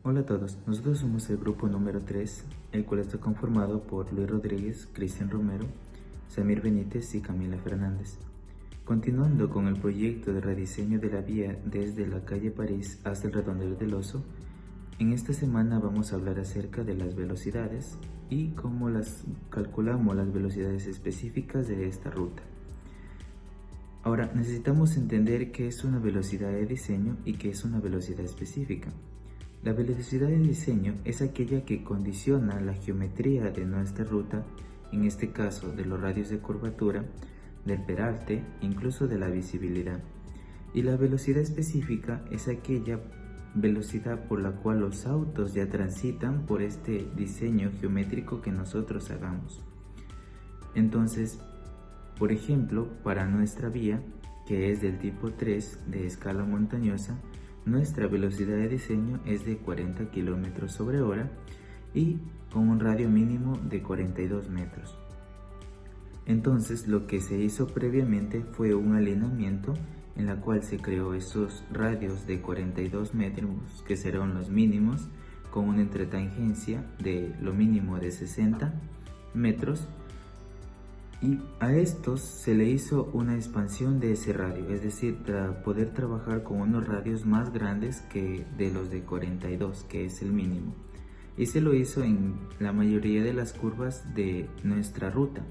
Hola a todos, nosotros somos el grupo número 3, el cual está conformado por Luis Rodríguez, Cristian Romero, Samir Benítez y Camila Fernández. Continuando con el proyecto de rediseño de la vía desde la calle París hasta el Redondel del Oso, en esta semana vamos a hablar acerca de las velocidades y cómo calculamos las velocidades específicas de esta ruta. Ahora, necesitamos entender qué es una velocidad de diseño y qué es una velocidad específica. La velocidad de diseño es aquella que condiciona la geometría de nuestra ruta, en este caso de los radios de curvatura, del peralte, incluso de la visibilidad. Y la velocidad específica es aquella velocidad por la cual los autos ya transitan por este diseño geométrico que nosotros hagamos. Entonces, por ejemplo, para nuestra vía, que es del tipo 3 de escala montañosa, nuestra velocidad de diseño es de 40 km/h y con un radio mínimo de 42 metros. Entonces, lo que se hizo previamente fue un alineamiento en la cual se creó esos radios de 42 metros, que serán los mínimos, con una entretangencia de lo mínimo de 60 metros. Y a estos se le hizo una expansión de ese radio, es decir, poder trabajar con unos radios más grandes que de los de 42, que es el mínimo. Y se lo hizo en la mayoría de las curvas de nuestra ruta.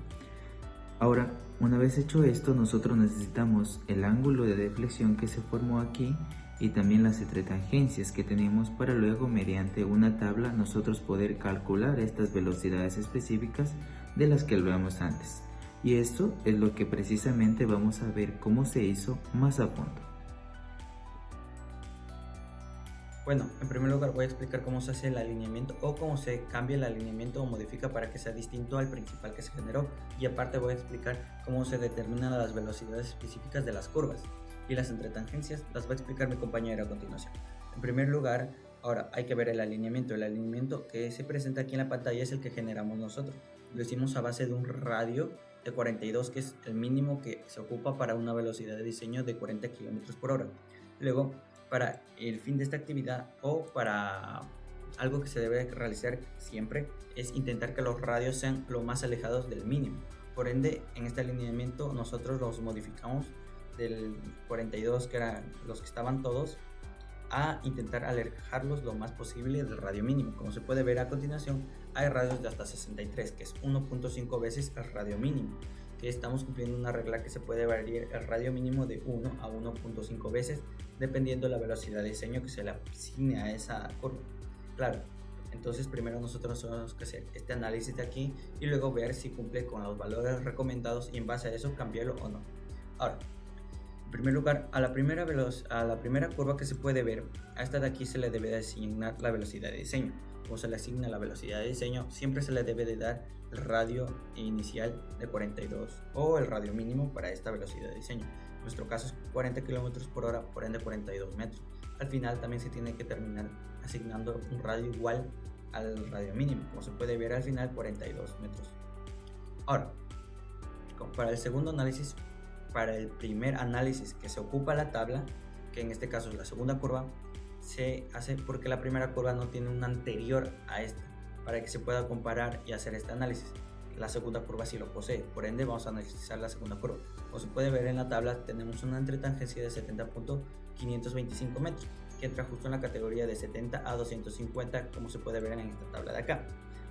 Ahora, una vez hecho esto, nosotros necesitamos el ángulo de deflexión que se formó aquí y también las entretangencias que tenemos para luego, mediante una tabla, nosotros poder calcular estas velocidades específicas de las que hablábamos antes. Y esto es lo que precisamente vamos a ver cómo se hizo más a fondo. Bueno, en primer lugar voy a explicar cómo se hace el alineamiento o cómo se cambia el alineamiento o modifica para que sea distinto al principal que se generó, y aparte voy a explicar cómo se determinan las velocidades específicas de las curvas, y las entretangencias las va a explicar mi compañera a continuación. En primer lugar, ahora hay que ver el alineamiento que se presenta aquí en la pantalla es el que generamos nosotros. Lo hicimos a base de un radio de 42, que es el mínimo que se ocupa para una velocidad de diseño de 40 km/h. Luego, para el fin de esta actividad o para algo que se debe realizar siempre es intentar que los radios sean lo más alejados del mínimo. Por ende, en este alineamiento nosotros los modificamos del 42, que eran los que estaban todos, a intentar alejarlos lo más posible del radio mínimo. Como se puede ver a continuación, hay radios de hasta 63, que es 1.5 veces el radio mínimo, que estamos cumpliendo una regla que se puede variar el radio mínimo de 1 a 1.5 veces dependiendo de la velocidad de diseño que se le asigne a esa curva. Claro, entonces primero nosotros tenemos que hacer este análisis de aquí y luego ver si cumple con los valores recomendados y en base a eso cambiarlo o no. Ahora, en primer lugar, a la primera curva que se puede ver, a esta de aquí se le debe de asignar la velocidad de diseño. Como se le asigna la velocidad de diseño, siempre se le debe de dar el radio inicial de 42 o el radio mínimo para esta velocidad de diseño. En nuestro caso es 40 km/h, por ende 42 metros. Al final también se tiene que terminar asignando un radio igual al radio mínimo, como se puede ver al final 42 metros. Ahora, para el segundo análisis, para el primer análisis que se ocupa la tabla, que en este caso es la segunda curva, se hace porque la primera curva no tiene una anterior a esta, para que se pueda comparar y hacer este análisis. La segunda curva sí lo posee, por ende vamos a analizar la segunda curva. Como se puede ver en la tabla, tenemos una entretangencia de 70.525 metros, que entra justo en la categoría de 70 a 250, como se puede ver en esta tabla de acá.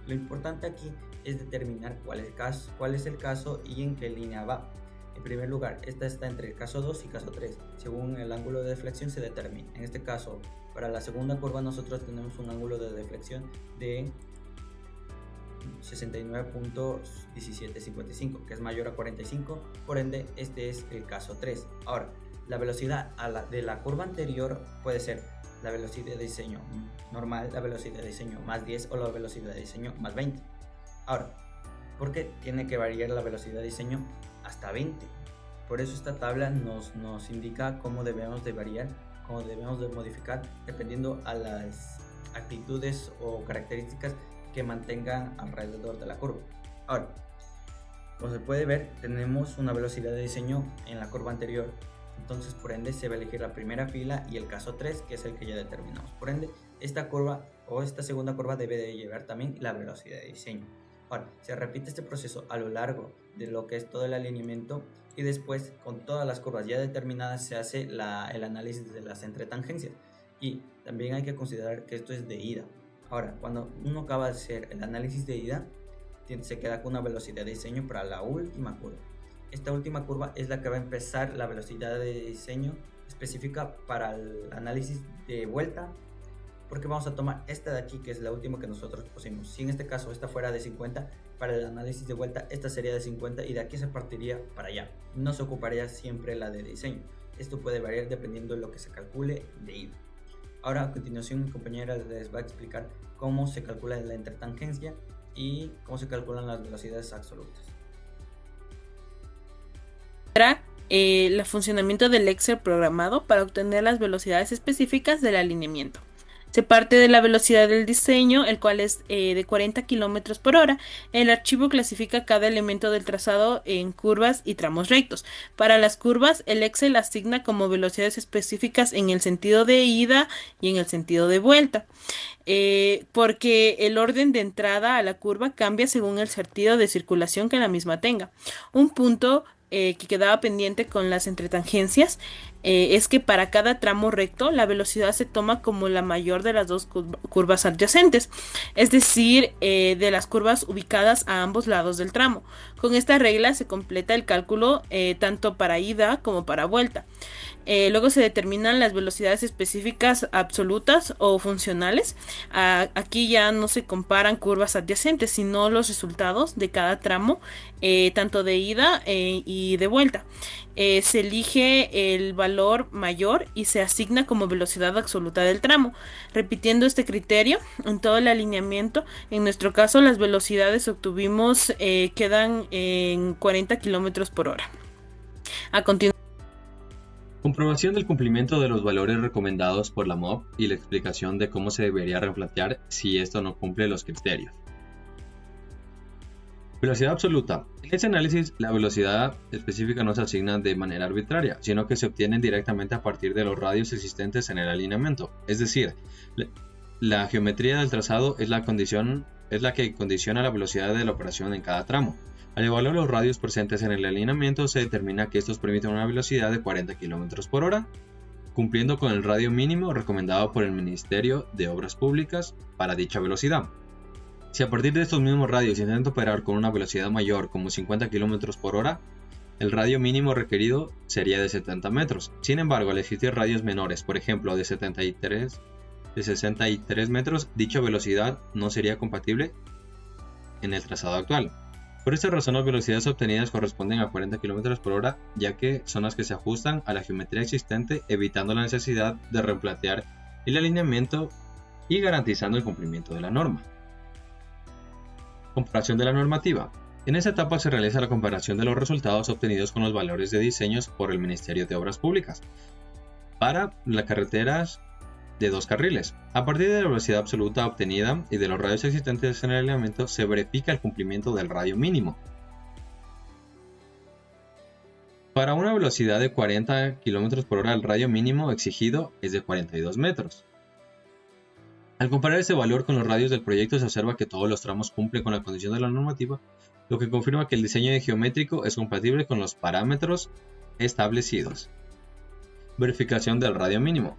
Lo importante aquí es determinar cuál es el caso y en qué línea va. En primer lugar, esta está entre el caso 2 y caso 3, según el ángulo de deflexión se determina. En este caso, para la segunda curva nosotros tenemos un ángulo de deflexión de 69.1755, que es mayor a 45, por ende este es el caso 3. Ahora, la velocidad de la curva anterior puede ser la velocidad de diseño normal, la velocidad de diseño más 10 o la velocidad de diseño más 20. Ahora, ¿por qué tiene que variar la velocidad de diseño hasta 20? Por eso esta tabla nos indica cómo debemos de variar, cómo debemos de modificar dependiendo a las actitudes o características que mantengan alrededor de la curva. Ahora, como se puede ver, tenemos una velocidad de diseño en la curva anterior Entonces, por ende, se va a elegir la primera fila y el caso 3, que es el que ya determinamos. Por ende, esta curva o esta segunda curva debe de llevar también la velocidad de diseño. Ahora, se repite este proceso a lo largo de lo que es todo el alineamiento y después, con todas las curvas ya determinadas, se hace el análisis de las entretangencias. Y también hay que considerar que esto es de ida. Ahora, cuando uno acaba de hacer el análisis de ida, se queda con una velocidad de diseño para la última curva. Esta última curva es la que va a empezar la velocidad de diseño específica para el análisis de vuelta, porque vamos a tomar esta de aquí, que es la última que nosotros pusimos. Si en este caso esta fuera de 50, para el análisis de vuelta esta sería de 50 y de aquí se partiría para allá. No se ocuparía siempre la de diseño. Esto puede variar dependiendo de lo que se calcule de ida. Ahora, a continuación, mi compañera les va a explicar cómo se calcula la intertangencia y cómo se calculan las velocidades absolutas. El funcionamiento del Excel programado para obtener las velocidades específicas del alineamiento. Se parte de la velocidad del diseño, el cual es de 40 km por hora. El archivo clasifica cada elemento del trazado en curvas y tramos rectos. Para las curvas, el Excel asigna como velocidades específicas en el sentido de ida y en el sentido de vuelta. Porque el orden de entrada a la curva cambia según el sentido de circulación que la misma tenga. Un punto que quedaba pendiente con las entretangencias es que para cada tramo recto la velocidad se toma como la mayor de las dos curvas adyacentes, es decir, de las curvas ubicadas a ambos lados del tramo. Con esta regla se completa el cálculo tanto para ida como para vuelta. Luego se determinan las velocidades específicas absolutas o funcionales. Aquí ya no se comparan curvas adyacentes, sino los resultados de cada tramo, tanto de ida y de vuelta. Se elige el valor mayor y se asigna como velocidad absoluta del tramo. Repitiendo este criterio en todo el alineamiento, en nuestro caso las velocidades obtuvimos quedan en 40 km por hora. A continuación, comprobación del cumplimiento de los valores recomendados por la MOB y la explicación de cómo se debería replantear si esto no cumple los criterios. Velocidad absoluta. En este análisis, la velocidad específica no se asigna de manera arbitraria, sino que se obtiene directamente a partir de los radios existentes en el alineamiento. Es decir, la geometría del trazado es la que condiciona la velocidad de la operación en cada tramo. Al evaluar los radios presentes en el alineamiento, se determina que estos permiten una velocidad de 40 km por hora, cumpliendo con el radio mínimo recomendado por el Ministerio de Obras Públicas para dicha velocidad. Si a partir de estos mismos radios se intenta operar con una velocidad mayor, como 50 km por hora, el radio mínimo requerido sería de 70 metros. Sin embargo, al existir radios menores, por ejemplo de 63 metros, dicha velocidad no sería compatible en el trazado actual. Por esta razón, las velocidades obtenidas corresponden a 40 km por hora, ya que son las que se ajustan a la geometría existente, evitando la necesidad de replantear el alineamiento y garantizando el cumplimiento de la norma. Comparación de la normativa. En esta etapa se realiza la comparación de los resultados obtenidos con los valores de diseños por el Ministerio de Obras Públicas para las carreteras de 2 carriles. A partir de la velocidad absoluta obtenida y de los radios existentes en el alineamiento, se verifica el cumplimiento del radio mínimo. Para una velocidad de 40 km por hora, el radio mínimo exigido es de 42 metros. Al comparar este valor con los radios del proyecto, se observa que todos los tramos cumplen con la condición de la normativa, lo que confirma que el diseño geométrico es compatible con los parámetros establecidos. Verificación del radio mínimo.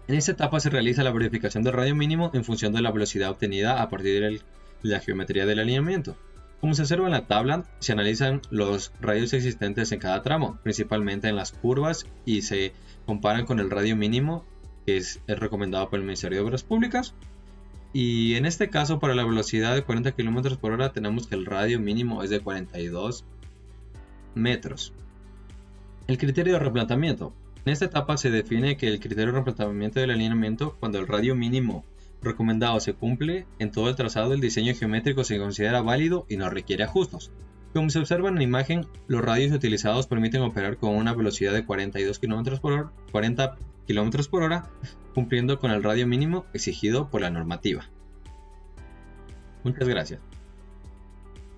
En esta etapa se realiza la verificación del radio mínimo en función de la velocidad obtenida a partir de la geometría del alineamiento. Como se observa en la tabla, se analizan los radios existentes en cada tramo, principalmente en las curvas, y se comparan con el radio mínimo que es recomendado por el Ministerio de Obras Públicas. Y en este caso, para la velocidad de 40 km por hora, tenemos que el radio mínimo es de 42 metros. El criterio de replanteamiento. En esta etapa se define que el criterio de replanteamiento del alineamiento, cuando el radio mínimo recomendado se cumple en todo el trazado del diseño geométrico, se considera válido y no requiere ajustes. Como se observa en la imagen, los radios utilizados permiten operar con una velocidad de 42 km por hora, 40 km por hora, cumpliendo con el radio mínimo exigido por la normativa. Muchas gracias.